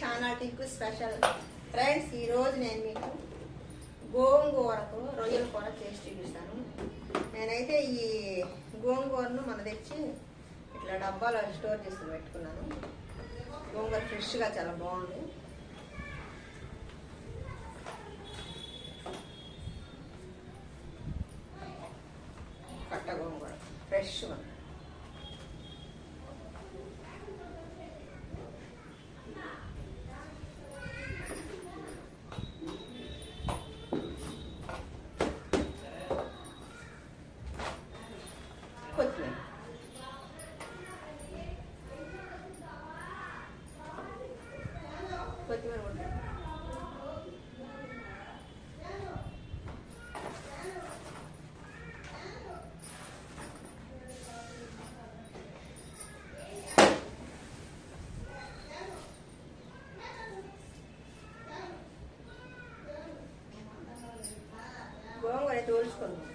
Channel Tinku special friends. ఈరోజు నేను మీకు గోంగూరతో రొయ్యల కూర చేసి చూపిస్తాను. నేనైతే ఈ గోంగూరను మన తెచ్చి ఇట్లా డబ్బాలో స్టోర్ చేసుకుని పెట్టుకున్నాను. గోంగూర ఫ్రెష్గా చాలా బాగుంది. కట్ట గోంగూర ఫ్రెష్గా కొత్తిమీర గోంగూర తోలుచుకుందాం.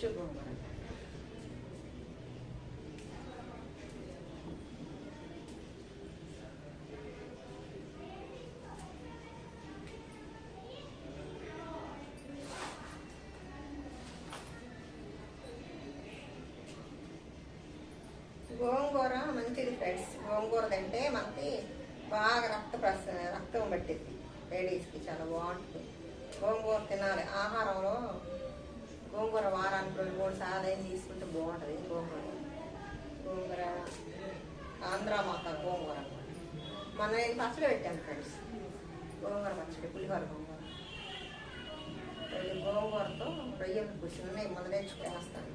గోంగూర గోంగూర మంచిది ఫ్రెండ్స్. గోంగూర తింటే మనకి బాగా రక్తం పట్టింది. లేడీస్కి చాలా బాగుంటుంది. గోంగూర తినాలి. ఆహారంలో గోంగూర వారానికి 2-3 సార్లు తీసుకుంటే బాగుంటుంది. గోంగూర ఆంధ్ర మాత గోంగూర మొన్న నేను పచ్చడి పెట్టాను ఫ్రెండ్స్. గోంగూర పచ్చడి, పులిహోర గోంగూర. గోంగూరతో రొయ్యలు కూర్చుని మొన్న తెచ్చుకునేస్తాను.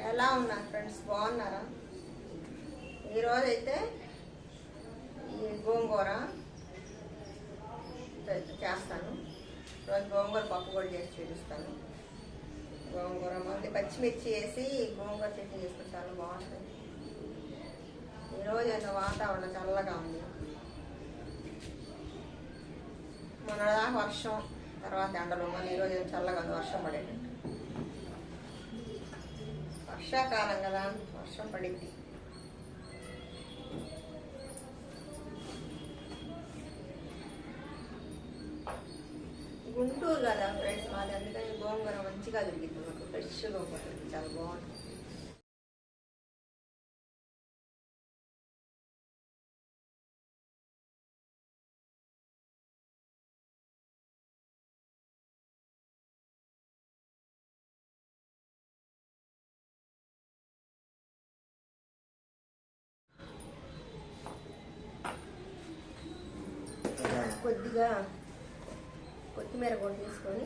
ఎలా ఉన్నారు ఫ్రెండ్స్, బాగున్నారా? ఈరోజైతే ఈ గోంగూర చేస్తాను. రోజు గోంగూర పప్పు కూడా చేసి చూపిస్తాను. గోంగూర మళ్ళీ పచ్చిమిర్చి వేసి గోంగూర చట్నీ చేసుకుంటే చాలా బాగుంటుంది. ఈరోజు అయితే వాతావరణం చల్లగా ఉంది. మొన్నదాకా వర్షం, తర్వాత ఎండలు, మళ్ళీ ఈరోజు చల్లగా ఉంది. వర్షం పడేటట్టు. వర్షాకాలం కదా, వర్షం పడింది. గుంటూరు కదా ఫ్రెండ్స్ మాది, అందుకని గోంగూర మంచిగా దొరికింది మాకు. ఫ్రెష్గా ఉంటుంది, చాలా బాగుంటుంది. కొద్దిగా కొత్తిమీర కూడా తీసుకొని,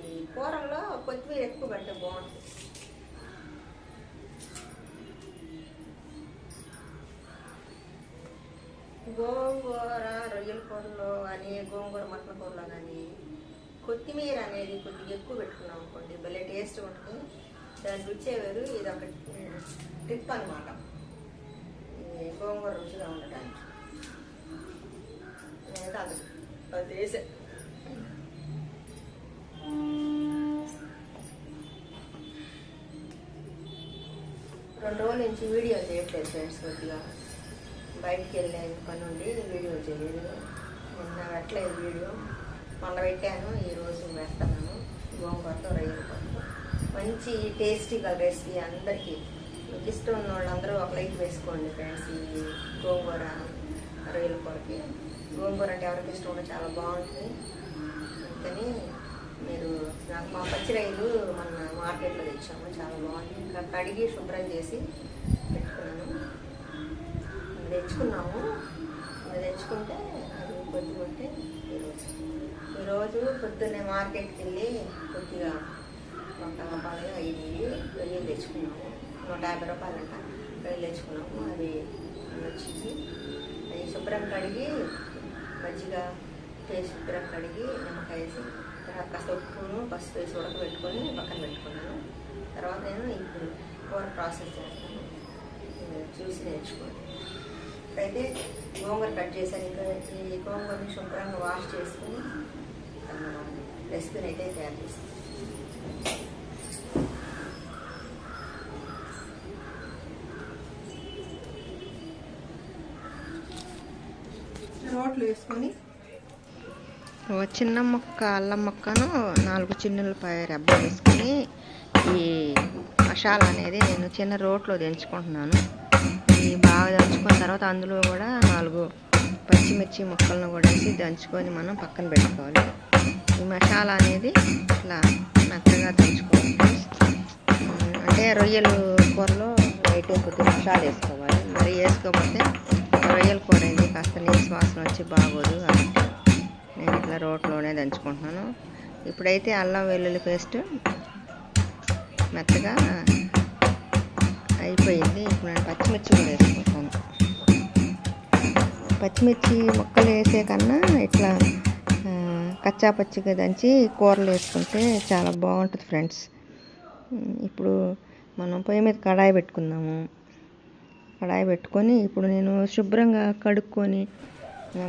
ఈ కూరల్లో కొత్తిమీర ఎక్కువ పడితే బాగుంటుంది. గోంగూర రొయ్యల కూరలో కానీ, గోంగూర మటన్ కూరలో కానీ కొత్తిమీర అనేది కొద్దిగా ఎక్కువ పెట్టుకున్నాం అనుకోండి, భలే టేస్ట్ ఉంటుంది. దాని రుచే వేరు. ఇది ఒక టిప్ అనమాట ఈ గోంగూర రుచిగా ఉండటానికి. అది వేసే 2 రోజుల నుంచి వీడియో చేయట్లేదు ఫ్రెండ్స్. కొద్దిగా బయటికి వెళ్ళాను, పని నుండి వీడియో చేయలేదు. నిన్న పెట్టలేదు వీడియో, మొన్న పెట్టాను. ఈరోజు పెడతాను. గోంగూరతో రొయ్యల కూర మంచి టేస్టీగా రెసిపీ. అందరికీ మీకు ఇష్టం ఉన్న వాళ్ళందరూ ఒక లైక్ వేసుకోండి ఫ్రెండ్స్. ఈ గోంగూర రొయ్యల కూరకి, గోంగూర అంటే ఎవరికి ఇష్టం ఉంటే చాలా బాగుంటుంది. అందుకని మీరు నాకు మా పచ్చి రొయ్యలు మన మార్కెట్లో తెచ్చాము, చాలా బాగుంది. ఇంకా కడిగి శుభ్రం చేసి పెట్టుకున్నాను. తెచ్చుకున్నాము. తెచ్చుకుంటే అది కొద్దిగా ఈరోజు పొద్దున్నే మార్కెట్కి వెళ్ళి కొద్దిగా 100 రూపాయలు అయ్యి రొయ్యలు తెచ్చుకున్నాము. 150 రూపాయలు అంట రొయ్యలు తెచ్చుకున్నాము. అది వచ్చింది. అది శుభ్రం కడిగి మజ్జిగ వేసి శుభ్రం కడిగి నిమ్మకాయ వేసి తర్వాత కాస్త ఉప్పును పసుపు వేసి ఉడకబెట్టుకొని పక్కన పెట్టుకున్నాను. తర్వాత నేను ఇప్పుడు కూర ప్రాసెస్ చేస్తాను, చూసి నేర్చుకోండి. ఇప్పుడైతే గోంగూర కట్ చేశాను. ఇంకా ఈ గోంగూరని శుభ్రంగా వాష్ చేసుకుని రెసిపీని అయితే తయారు చేస్తాను. రోట్లు వేసుకొని చిన్న ముక్క అల్లం ముక్కను 4 చిన్నులపాయ రెబ్బ వేసుకొని ఈ మసాలా అనేది నేను చిన్న రోట్లో దంచుకుంటున్నాను. ఈ బాగా దంచుకున్న తర్వాత అందులో కూడా 4 పచ్చిమిర్చి ముక్కలను కూడా వేసి దంచుకొని మనం పక్కన పెట్టుకోవాలి. ఈ మసాలా అనేది ఇట్లా మెత్తగా దంచుకోవాలి. అంటే రొయ్యలు కూరలో లైట్ కొద్దిగా మసాలా వేసుకోవాలి. మరి వేసుకోకపోతే రొయ్యల కూర అయింది కాస్త నీసు వాసన వచ్చి బాగోదు. కాబట్టి నేను ఇట్లా రోట్లోనే దంచుకుంటున్నాను. ఇప్పుడైతే అల్లం వెల్లుల్లి పేస్ట్ మెత్తగా అయిపోయింది. ఇప్పుడు నేను పచ్చిమిర్చి కూడా వేసుకుంటాను. పచ్చిమిర్చి ముక్కలు వేసే కన్నా ఇట్లా కచ్చా పచ్చిగా దంచి కూరలు వేసుకుంటే చాలా బాగుంటుంది ఫ్రెండ్స్. ఇప్పుడు మనం పొయ్యి మీద కడాయి పెట్టుకుందాము. కడాయి పెట్టుకొని ఇప్పుడు నేను శుభ్రంగా కడుక్కొని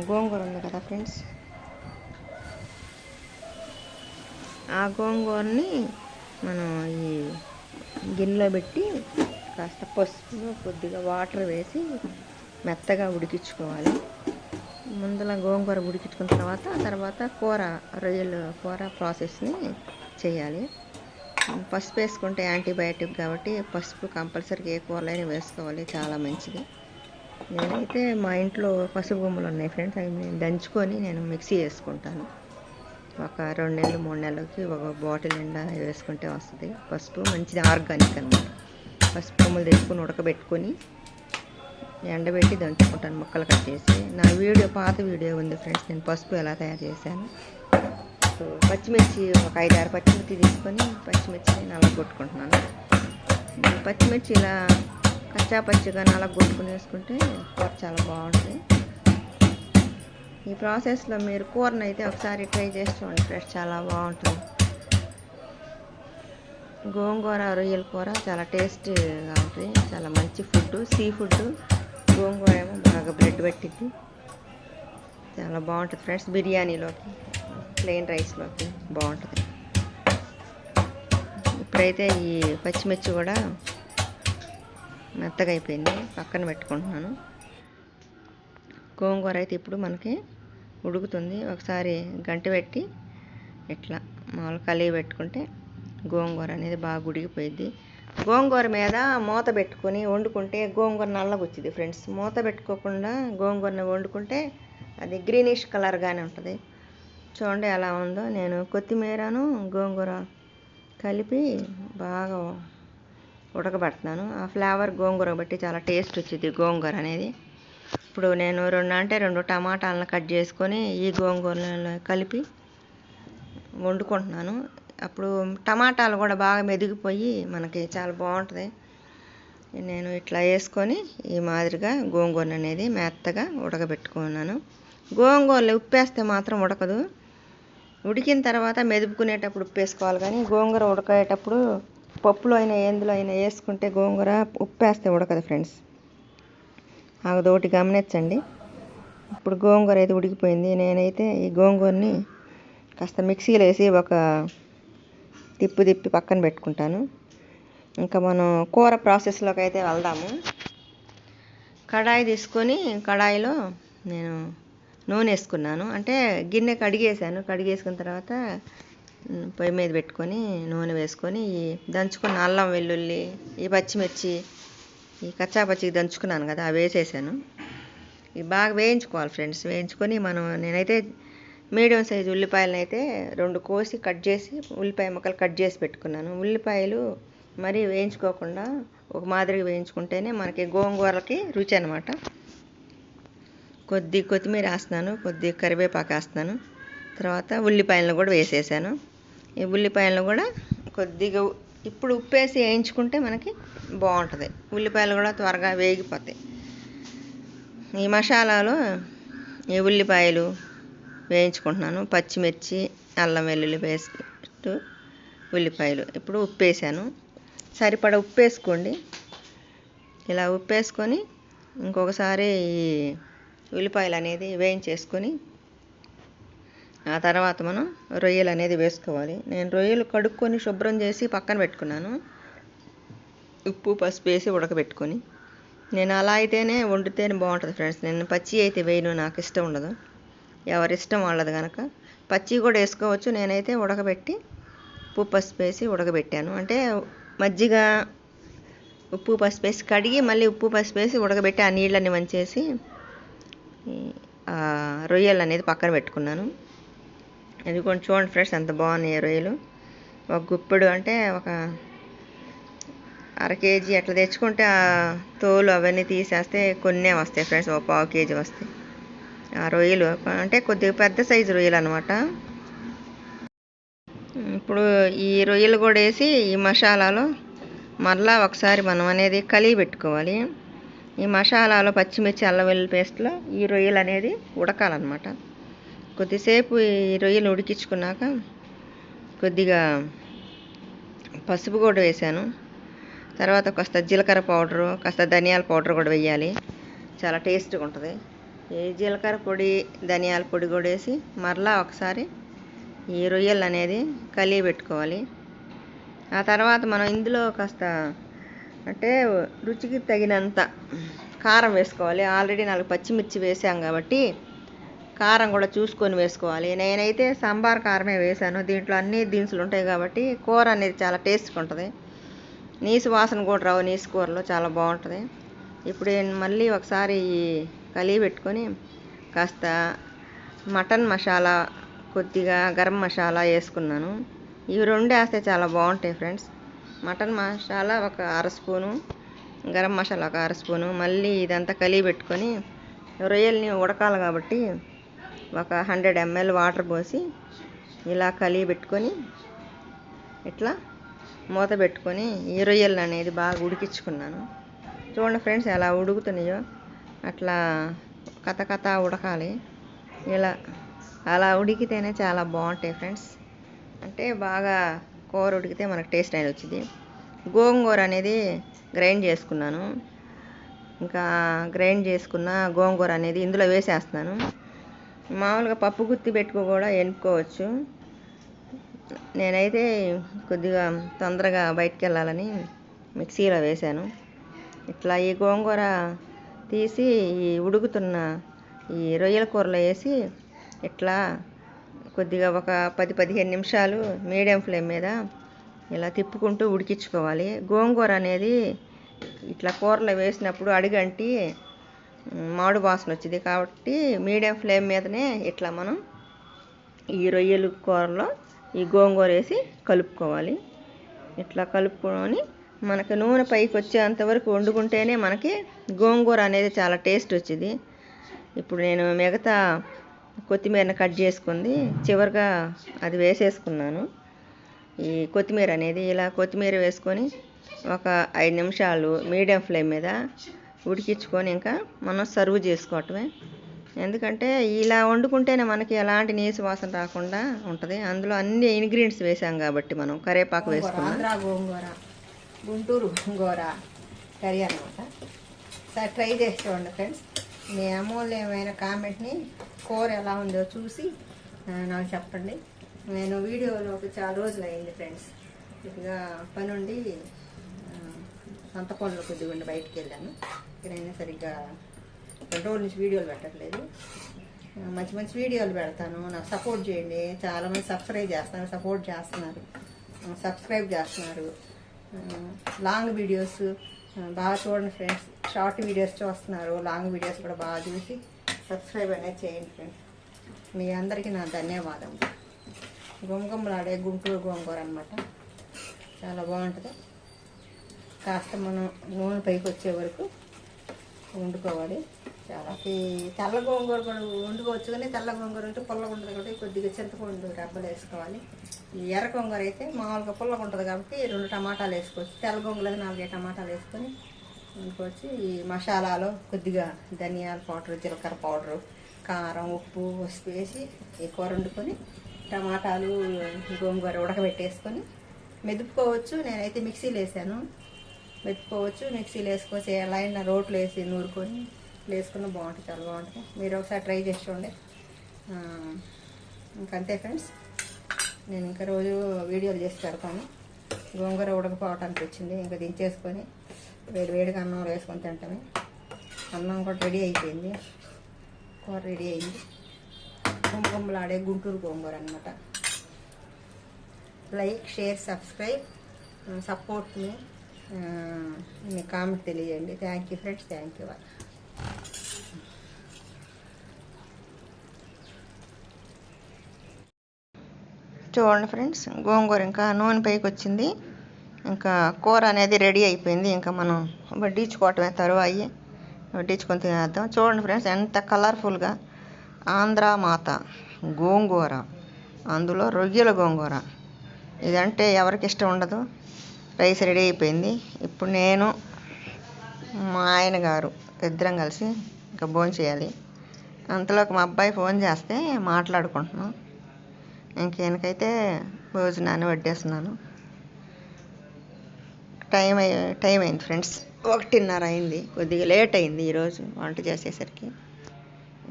గోంగూర ఉంది కదా ఫ్రెండ్స్, ఆ గోంగూరని మనం ఈ గిన్నెలో పెట్టి కాస్త పసుపు కొద్దిగా వాటర్ వేసి మెత్తగా ఉడికించుకోవాలి. ముందుల గోంగూర ఉడికించుకున్న తర్వాత కూర రొయ్యలు కూర ప్రాసెస్ని చేయాలి. పసుపు వేసుకుంటే యాంటీబయాటిక్ కాబట్టి పసుపు కంపల్సరీగా ఏ కూరలైనా వేసుకోవాలి, చాలా మంచిది. నేనైతే మా ఇంట్లో పసుపు గుమ్మలు ఉన్నాయి ఫ్రెండ్స్, అవి నేను దంచుకొని నేను మిక్సీ వేసుకుంటాను. ఒక 2 నెలలు 3 నెలలకి ఒక బాటిల్ నిండా వేసుకుంటే వస్తుంది. పసుపు మంచిది, ఆర్గానిక్ అన్నమాట. పసుపు కొమ్ములు తెచ్చుకొని ఉడకబెట్టుకొని ఎండబెట్టి దంచుకుంటాను ముక్కలు కట్ చేసి. నా పాత వీడియో ఉంది ఫ్రెండ్స్, నేను పసుపు ఎలా తయారు చేశాను. పచ్చిమిర్చి ఒక 5-6 పచ్చిమిర్చి తీసుకొని పచ్చిమిర్చిని నలగొట్టుకుంటున్నాను. పచ్చిమిర్చి ఇలా కచ్చా పచ్చిగా నలగొట్టుకుని వేసుకుంటే కూర చాలా బాగుంటుంది. ఈ ప్రాసెస్లో మీరు కూరను అయితే ఒకసారి ట్రై చేసి చూడండి ఫ్రెండ్స్, చాలా బాగుంటుంది. గోంగూర రొయ్యల కూర చాలా టేస్టీగా ఉంటుంది, చాలా మంచి ఫుడ్, సీ ఫుడ్. గోంగూర ఏమో బాగా బ్లడ్ పెట్టింది, చాలా బాగుంటుంది ఫ్రెండ్స్. బిర్యానీలోకి ప్లెయిన్ రైస్లోకి బాగుంటుంది. ఇప్పుడైతే ఈ పచ్చిమిర్చి కూడా మెత్తగా అయిపోయింది, పక్కన పెట్టుకుంటున్నాను. గోంగూర అయితే ఇప్పుడు మనకి ఉడుకుతుంది. ఒకసారి గంట పెట్టి ఇట్లా మామూలు కలిగి పెట్టుకుంటే గోంగూర అనేది బాగా ఉడికిపోయింది. గోంగూర మీద మూత పెట్టుకొని వండుకుంటే గోంగూర నల్లగొచ్చింది ఫ్రెండ్స్. మూత పెట్టుకోకుండా గోంగూరని వండుకుంటే అది గ్రీనిష్ కలర్గానే ఉంటుంది. చూడండి ఎలా ఉందో. నేను కొత్తిమీరను గోంగూర కలిపి బాగా ఉడకబెడుతున్నాను. ఆ ఫ్లేవర్ గోంగూర బట్టి చాలా టేస్ట్ వచ్చింది గోంగూర అనేది. ఇప్పుడు నేను 2 టమాటాలను కట్ చేసుకొని ఈ గోంగూరలో కలిపి వండుకుంటున్నాను. అప్పుడు టమాటాలు కూడా బాగా మెదిగిపోయి మనకి చాలా బాగుంటుంది. నేను ఇట్లా వేసుకొని ఈ మాదిరిగా గోంగూర అనేది మెత్తగా ఉడకబెట్టుకున్నాను. గోంగూరలో ఉప్పేస్తే మాత్రం ఉడకదు. ఉడికిన తర్వాత మెదుపుకునేటప్పుడు ఉప్పు వేసుకోవాలి, కానీ గోంగూర ఉడకేటప్పుడు పప్పులో అయినా ఎందులో అయినా వేసుకుంటే గోంగూర ఉప్పేస్తే ఉడకదు ఫ్రెండ్స్. అదొకటి గమనించండి. ఇప్పుడు గోంగూర అయితే ఉడికిపోయింది. నేనైతే ఈ గోంగూరని కాస్త మిక్సీలో వేసి ఒక తిప్పి పక్కన పెట్టుకుంటాను. ఇంకా మనం కూర ప్రాసెస్లోకి అయితే వెళ్దాము. కడాయి తీసుకొని కడాయిలో నేను నూనె వేసుకున్నాను. అంటే గిన్నె కడిగేసుకున్న తర్వాత పొయ్యి మీద పెట్టుకొని నూనె వేసుకొని ఈ దంచుకున్న అల్లం వెల్లుల్లి, ఈ పచ్చిమిర్చి, ఈ కచ్చా పచ్చిగా దంచుకున్నాను కదా, అవి వేసేసాను. ఇవి బాగా వేయించుకోవాలి ఫ్రెండ్స్. వేయించుకొని నేనైతే మీడియం సైజు ఉల్లిపాయలను అయితే 2 కోసి కట్ చేసి ఉల్లిపాయ ముక్కలు కట్ చేసి పెట్టుకున్నాను. ఉల్లిపాయలు మరీ వేయించుకోకుండా ఒక మాదిరిగా వేయించుకుంటేనే మనకి గోంగూరలకి రుచి అనమాట. కొద్ది కొత్తిమీర వేస్తున్నాను, కొద్ది కరివేపాకు వేస్తున్నాను. తర్వాత ఉల్లిపాయలను కూడా వేసేసాను. ఈ ఉల్లిపాయలను కూడా కొద్దిగా ఇప్పుడు ఉప్పేసి వేయించుకుంటే మనకి బాగుంటుంది. ఉల్లిపాయలు కూడా త్వరగా వేగిపోతాయి. ఈ మసాలాలో ఈ ఉల్లిపాయలు, వేయించుకుంటున్నాను. పచ్చిమిర్చి, అల్లం వెల్లుల్లి పేస్ట్, ఉల్లిపాయలు. ఇప్పుడు ఉప్పు వేసాను. సరిపడా ఉప్పు వేసుకోండి. ఇలా ఉప్పు వేసుకొని ఇంకొకసారి ఈ ఉల్లిపాయలు అనేది వేయించేసుకొని ఆ తర్వాత మనం రొయ్యలు అనేది వేసుకోవాలి. నేను రొయ్యలు కడుక్కొని శుభ్రం చేసి పక్కన పెట్టుకున్నాను, ఉప్పు పసుపు వేసి ఉడకబెట్టుకొని. నేను అలా అయితేనే వండితేనే బాగుంటుంది ఫ్రెండ్స్. నేను పచ్చి అయితే వేయను, నాకు ఇష్టం ఉండదు. ఎవరిష్టం వాళ్ళది కనుక పచ్చి కూడా వేసుకోవచ్చు. నేనైతే ఉడకబెట్టి ఉప్పు పసుపు వేసి ఉడకబెట్టాను. అంటే మజ్జిగ ఉప్పు పసుపు వేసి కడిగి మళ్ళీ ఉప్పు పసుపు వేసి ఉడకబెట్టి ఆ నీళ్ళని వంచేసి రొయ్యలు అనేది పక్కన పెట్టుకున్నాను. ఇది కొంచెం చూడండి ఫ్రెండ్స్ ఎంత బాగున్నాయి రొయ్యలు. ఒక గుప్పెడు అంటే ఒక ½ కేజీ అట్లా తెచ్చుకుంటే ఆ తోలు అవన్నీ తీసేస్తే కొన్నే వస్తాయి ఫ్రెండ్స్, ఒక ½ కేజీ వస్తాయి ఆ రొయ్యలు. అంటే కొద్దిగా పెద్ద సైజు రొయ్యలు అనమాట. ఇప్పుడు ఈ రొయ్యలు కూడా వేసి ఈ మసాలాలో మరలా ఒకసారి మనం అనేది కలిగి పెట్టుకోవాలి. ఈ మసాలాలో పచ్చిమిర్చి అల్లం వెల్లుల్లి పేస్ట్లో ఈ రొయ్యలు అనేది ఉడకాలన్నమాట. కొద్దిసేపు ఈ రొయ్యలు ఉడికించుకున్నాక కొద్దిగా పసుపు కూడా వేసాను. తర్వాత కాస్త జీలకర్ర పౌడరు, కాస్త ధనియాల పౌడర్ కూడా వేయాలి, చాలా టేస్ట్గా ఉంటుంది. ఈ జీలకర్ర పొడి, ధనియాల పొడి కూడా వేసి మరలా ఒకసారి ఈ రొయ్యలు అనేది కలిగి పెట్టుకోవాలి. ఆ తర్వాత మనం ఇందులో కాస్త అంటే రుచికి తగినంత కారం వేసుకోవాలి. ఆల్రెడీ 4 పచ్చిమిర్చి వేసాం కాబట్టి కారం కూడా చూసుకొని వేసుకోవాలి. నేనైతే సాంబార్ కారమే వేసాను. దీంట్లో అన్ని దినుసులు ఉంటాయి కాబట్టి కూర అనేది చాలా టేస్ట్గా ఉంటుంది. నీసు వాసన కూడా రావు, నీసు కూరలో చాలా బాగుంటుంది. ఇప్పుడు నేను మళ్ళీ ఒకసారి కలిగి పెట్టుకొని కాస్త మటన్ మసాలా, కొద్దిగా గరం మసాలా వేసుకున్నాను. ఇవి 2 వేస్తే చాలా బాగుంటాయి ఫ్రెండ్స్. మటన్ మసాలా ఒక ½ స్పూను, గరం మసాలా ఒక ½ స్పూను. మళ్ళీ ఇదంతా కలిగి పెట్టుకొని రొయ్యల్ని ఉడకాలి కాబట్టి ఒక 100 ml వాటర్ పోసి ఇలా కలిగి పెట్టుకొని ఇట్లా మూత పెట్టుకొని ఈ రొయ్యలు అనేది బాగా ఉడికించుకున్నాను. చూడండి ఫ్రెండ్స్ ఎలా ఉడుకుతున్నాయో, అట్లా కథ ఉడకాలి. ఇలా అలా ఉడికితేనే చాలా బాగుంటాయి ఫ్రెండ్స్. అంటే బాగా కూర ఉడికితే మనకు టేస్ట్ అనేది వచ్చింది. గోంగూర అనేది గ్రైండ్ చేసుకున్నాను. ఇంకా గ్రైండ్ చేసుకున్న గోంగూర అనేది ఇందులో వేసేస్తున్నాను. మామూలుగా పప్పు గుత్తి పెట్టుకో కూడా ఎనుకోవచ్చు. నేనైతే కొద్దిగా తొందరగా బయటికి వెళ్ళాలని మిక్సీలో వేశాను. ఇట్లా ఈ గోంగూర తీసి ఈ ఉడుకుతున్న ఈ రొయ్యల కూరలో వేసి ఇట్లా కొద్దిగా ఒక 10-15 నిమిషాలు మీడియం ఫ్లేమ్ మీద ఇలా తిప్పుకుంటూ ఉడికించుకోవాలి. గోంగూర అనేది ఇట్లా కూరలో వేసినప్పుడు అడుగంటి మాడు వాసన వచ్చింది కాబట్టి మీడియం ఫ్లేమ్ మీదనే ఇట్లా మనం ఈ రొయ్యలు కూరలో ఈ గోంగూర వేసి కలుపుకోవాలి. ఇట్లా కలుపుకొని మనకు నూనె పైకి వచ్చేంతవరకు వండుకుంటేనే మనకి గోంగూర అనేది చాలా టేస్ట్ వచ్చింది. ఇప్పుడు నేను మిగతా కొత్తిమీరని కట్ చేసుకుంది చివరిగా అది వేసేసుకున్నాను. ఈ కొత్తిమీర అనేది ఇలా కొత్తిమీర వేసుకొని ఒక 5 నిమిషాలు మీడియం ఫ్లేమ్ మీద ఉడికించుకొని ఇంకా మనం సర్వ్ చేసుకోవటమే. ఎందుకంటే ఇలా వండుకుంటేనే మనకి ఎలాంటి నీసు వాసన రాకుండా ఉంటుంది. అందులో అన్ని ఇంగ్రీడియంట్స్ వేసాం కాబట్టి మనం కరివేపాకు వేసుకున్నాం. ఆంధ్రా గోంగూర, గుంటూరు గోంగూర కర్రీ అనమాట. సరే ట్రై చేసి చూడండి ఫ్రెండ్స్. మీ అమూల్యమైన కామెంట్ని కూర ఎలా ఉందో చూసి నాకు చెప్పండి. నేను వీడియోలోకి చాలా రోజులు అయింది ఫ్రెండ్స్. ఇదిగా పని ఉండి సొంత పనులు కొద్దిగా ఉండి బయటికి వెళ్ళాను. ఇక్కడైనా సరిగ్గా 2 రోజుల నుంచి వీడియోలు పెట్టట్లేదు. మంచి మంచి వీడియోలు పెడతాను, నాకు సపోర్ట్ చేయండి. చాలామంది సబ్స్క్రైబ్ చేస్తున్నారు. లాంగ్ వీడియోస్ బాగా చూడండి ఫ్రెండ్స్. షార్ట్ వీడియోస్ చూస్తున్నారు, లాంగ్ వీడియోస్ కూడా బాగా చూసి సబ్స్క్రైబ్ అనేది చేయండి ఫ్రెండ్స్. మీ అందరికీ నా ధన్యవాదం. గుమగుమలాడే గుంటూరు గోంగూర అనమాట, చాలా బాగుంటుంది. కాస్త మనం నూనె పైకి వచ్చే వరకు వండుకోవాలి. చాలా తెల్ల గోంగూర కూడా వండుకోవచ్చు, కానీ తెల్ల గోంగూర అంటే పుల్లగా ఉంటుంది కాబట్టి కొద్దిగా చింతపండు రబ్బలు వేసుకోవాలి. ఈ ఎర్ర గోంగూర అయితే మామూలుగా పుల్లగా ఉంటుంది కాబట్టి 2 టమాటాలు వేసుకోవచ్చు. తెల్ల గోంగూర 4 టమాటాలు వేసుకొని వండుకోవచ్చు. ఈ మసాలాలో కొద్దిగా ధనియాల పౌడర్, జీలకర్ర పౌడరు, కారం ఉప్పు పసుపు వేసి ఈ కూర వండుకొని టమాటాలు గోంగూర ఉడకబెట్టేసుకొని మెదుపుకోవచ్చు. నేనైతే మిక్సీలో వేసాను. మెదుపుకోవచ్చు, మిక్సీలో వేసుకోవచ్చు. ఎలా అయినా రోట్లో వేసి నూరుకొని వేసుకున్న బాగుంటుంది, చాలా బాగుంటుంది. మీరు ఒకసారి ట్రై చేసి చూడండి. ఇంకంతే ఫ్రెండ్స్, నేను ఇంకా రోజు వీడియోలు చేసి పెడతాను. గోంగూర ఉడకపోవటానికి వచ్చింది, ఇంకా దించేసుకొని వేడివేడిగా అన్నం వేసుకొని తింటామే. అన్నం కూడా రెడీ అయిపోయింది, కూర రెడీ అయింది. గుమ్మగుమ్మలాడే గుంటూరు గోంగూర అనమాట. లైక్, షేర్, సబ్స్క్రైబ్, సపోర్ట్ మీ కామెంట్ తెలియజేయండి. Thank you friends, thank you. చూడండి ఫ్రెండ్స్, గోంగూర ఇంకా నూనె పైకి వచ్చింది. ఇంకా కూర అనేది రెడీ అయిపోయింది. ఇంకా మనం వడ్డించుకోవటమే, తరువాయి వడ్డించుకొని తినేద్దాం. చూడండి ఫ్రెండ్స్, ఎంత కలర్ఫుల్గా ఆంధ్ర మాత గోంగూర, అందులో రొయ్యల గోంగూర. ఇదంటే ఎవరికి ఇష్టం ఉండదు. రైస్ రెడీ అయిపోయింది. ఇప్పుడు నేను మా ఆయన గారు ఇద్దరం కలిసి ఇంకా భోంచేయాలి. అంతలోకి మా అబ్బాయి ఫోన్ చేస్తే మాట్లాడుకుంటున్నాం. ఇంకెనకైతే భోజనాన్ని వడ్డేస్తున్నాను. టైం అయింది ఫ్రెండ్స్, 1:30 అయింది. కొద్దిగా లేట్ అయింది ఈరోజు వంట చేసేసరికి.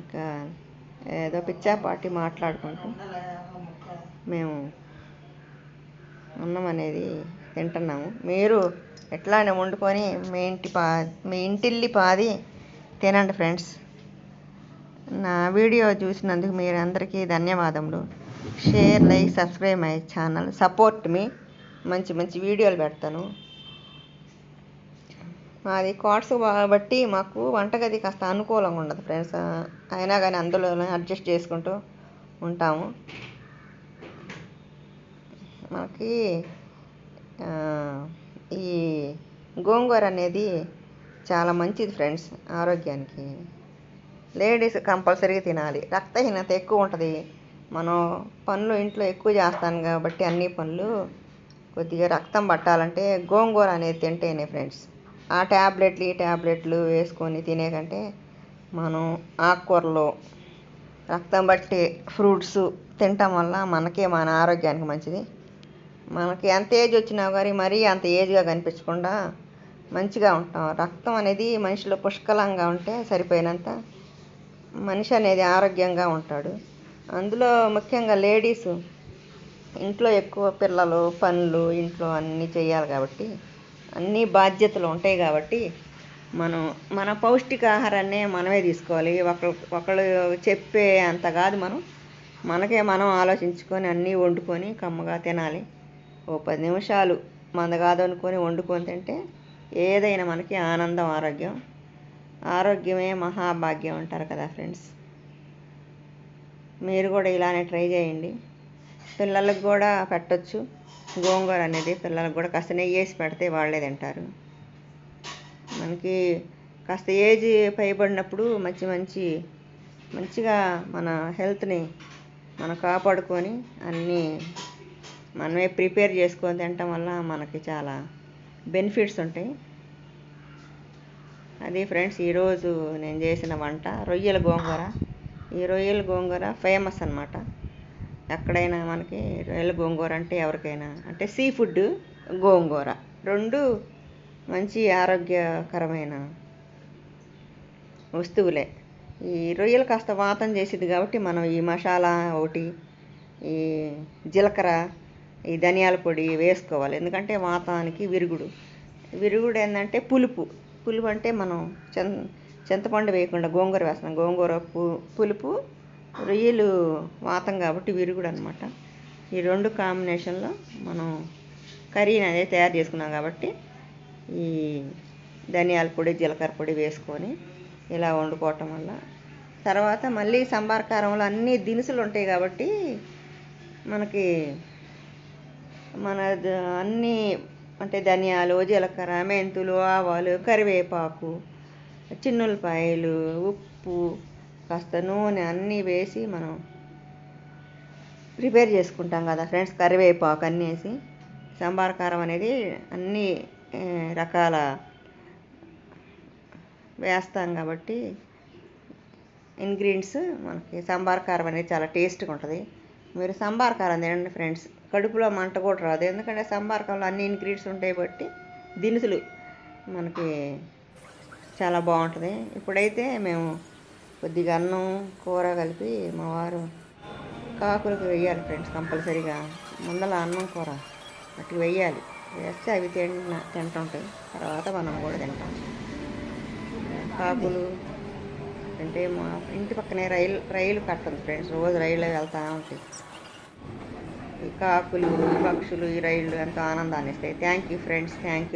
ఇంకా ఏదో పిచ్చాపాటి మాట్లాడుకుంటూ మేము అన్నం అనేది తింటున్నాము. మీరు ఎట్లానే వండుకొని మీ ఇంటిల్లి పాది తినండి ఫ్రెండ్స్. నా వీడియో చూసినందుకు మీరందరికీ ధన్యవాదములు. Share, like, subscribe my channel, support మీ. మంచి మంచి వీడియోలు పెడతాను. మాది క్వార్ట్స్ బట్టి మాకు వంటగది కాస్త అనుకూలంగా ఉండదు ఫ్రెండ్స్. అయినా కానీ అందులోనే అడ్జస్ట్ చేసుకుంటూ ఉంటాము. మనకి ఈ గోంగూర అనేది చాలా మంచిది ఫ్రెండ్స్ ఆరోగ్యానికి. లేడీస్ కంపల్సరీగా తినాలి. రక్తహీనత ఎక్కువ ఉంటుంది. మనం పనులు ఇంట్లో ఎక్కువ చేస్తాను కాబట్టి అన్ని పనులు కొద్దిగా రక్తం పట్టాలంటే గోంగూర అనేది తింటేనే ఫ్రెండ్స్. ఆ ట్యాబ్లెట్లు ఈ ట్యాబ్లెట్లు వేసుకొని తినే కంటే మనం ఆకుకూరలు, రక్తం బట్టే ఫ్రూట్స్ తినటం వల్ల మన ఆరోగ్యానికి మంచిది. మనకి ఎంత ఏజ్ వచ్చినా కానీ మరీ అంత ఏజ్గా కనిపించకుండా మంచిగా ఉంటాం. రక్తం అనేది మనిషిలో పుష్కలంగా ఉంటే సరిపోయినంత మనిషి అనేది ఆరోగ్యంగా ఉంటాడు. అందులో ముఖ్యంగా లేడీస్ ఇంట్లో ఎక్కువ పిల్లలు, పనులు, ఇంట్లో అన్నీ చేయాలి కాబట్టి అన్నీ బాధ్యతలు ఉంటాయి కాబట్టి మన పౌష్టికాహారాన్ని మనమే తీసుకోవాలి. ఒకళ్ళు చెప్పే అంత కాదు. మనకే మనం ఆలోచించుకొని అన్నీ వండుకొని కమ్మగా తినాలి. ఓ 10 నిమిషాలు మంద కాదనుకొని వండుకొని తింటే ఏదైనా మనకి ఆనందం, ఆరోగ్యమే మహాభాగ్యం అంటారు కదా ఫ్రెండ్స్. మీరు కూడా ఇలానే ట్రై చేయండి. పిల్లలకు కూడా పెట్టచ్చు. గోంగూర అనేది పిల్లలకు కూడా కాస్త నెయ్యి వేసి పెడితే వాళ్ళే తింటారు. మనకి కాస్త ఏజ్ పైబడినప్పుడు మంచిగా మన హెల్త్ని మనం కాపాడుకొని అన్నీ మనమే ప్రిపేర్ చేసుకొని తినటం వల్ల మనకి చాలా బెనిఫిట్స్ ఉంటాయి. అది ఫ్రెండ్స్ ఈరోజు నేను చేసిన వంట రొయ్యల గోంగూర. ఈ రొయ్యల గోంగూర ఫేమస్ అన్నమాట. ఎక్కడైనా మనకి రొయ్యల గోంగూర అంటే ఎవరికైనా అంటే సీ ఫుడ్, గోంగూర రెండు మంచి ఆరోగ్యకరమైన వస్తువులే. ఈ రొయ్యలు కాస్త వాతం చేసేది కాబట్టి మనం ఈ మసాలా ఒకటి, ఈ జీలకర్ర, ఈ ధనియాల పొడి వేసుకోవాలి. ఎందుకంటే వాతానికి విరుగుడు ఏంటంటే పులుపు అంటే మనం చింతపండు వేయకుండా గోంగూర వేస్తాం. గోంగూర పులుపు, రొయ్యలు వాతం కాబట్టి విరుగుడు అనమాట. ఈ రెండు కాంబినేషన్లో మనం కర్రీని అనేది తయారు చేసుకున్నాం కాబట్టి ఈ ధనియాల పొడి, జీలకర్ర పొడి వేసుకొని ఇలా వండుకోవటం వల్ల తర్వాత మళ్ళీ సంబార కారంలో అన్ని దినుసులు ఉంటాయి కాబట్టి మనకి అన్నీ అంటే ధనియాలు, జీలకర్ర, మెంతులు, ఆవాలు, కరివేపాకు, చిన్నులపాయలు, ఉప్పు, కాస్త నూనె అన్నీ వేసి మనం ప్రిపేర్ చేసుకుంటాం కదా ఫ్రెండ్స్. కరివేపాకు అన్నీ వేసి సాంబార్ కారం అనేది అన్ని రకాల వేస్తాం కాబట్టి ఇంగ్రీడియంట్స్ మనకి సాంబార్ కారం అనేది చాలా టేస్ట్గా ఉంటుంది. మీరు సాంబార్ కారం తినండి ఫ్రెండ్స్, కడుపులో మంట కూడా రాదు. ఎందుకంటే సాంబార్ కారంలో అన్ని ఇంగ్రీడియంట్స్ ఉంటాయి బట్టి దినుసులు మనకి చాలా బాగుంటుంది. ఇప్పుడైతే మేము కొద్దిగా అన్నం కూర కలిపి మా వారు కాకులకు వేయాలి ఫ్రెండ్స్. కంపల్సరీగా ముందల అన్నం కూర అట్లా వేయాలి. వేస్తే అవి తింటుంటాయి, తర్వాత మనం కూడా తింటాం. కాకులు అంటే మా ఇంటి పక్కనే రైలు కట్టుంది ఫ్రెండ్స్. రోజు రైల్లో వెళ్తూ ఉంటాయి. ఈ కాకులు, ఈ పక్షులు, ఈ రైళ్ళు ఎంతో ఆనందాన్ని ఇస్తాయి. Thank you friends, thank you.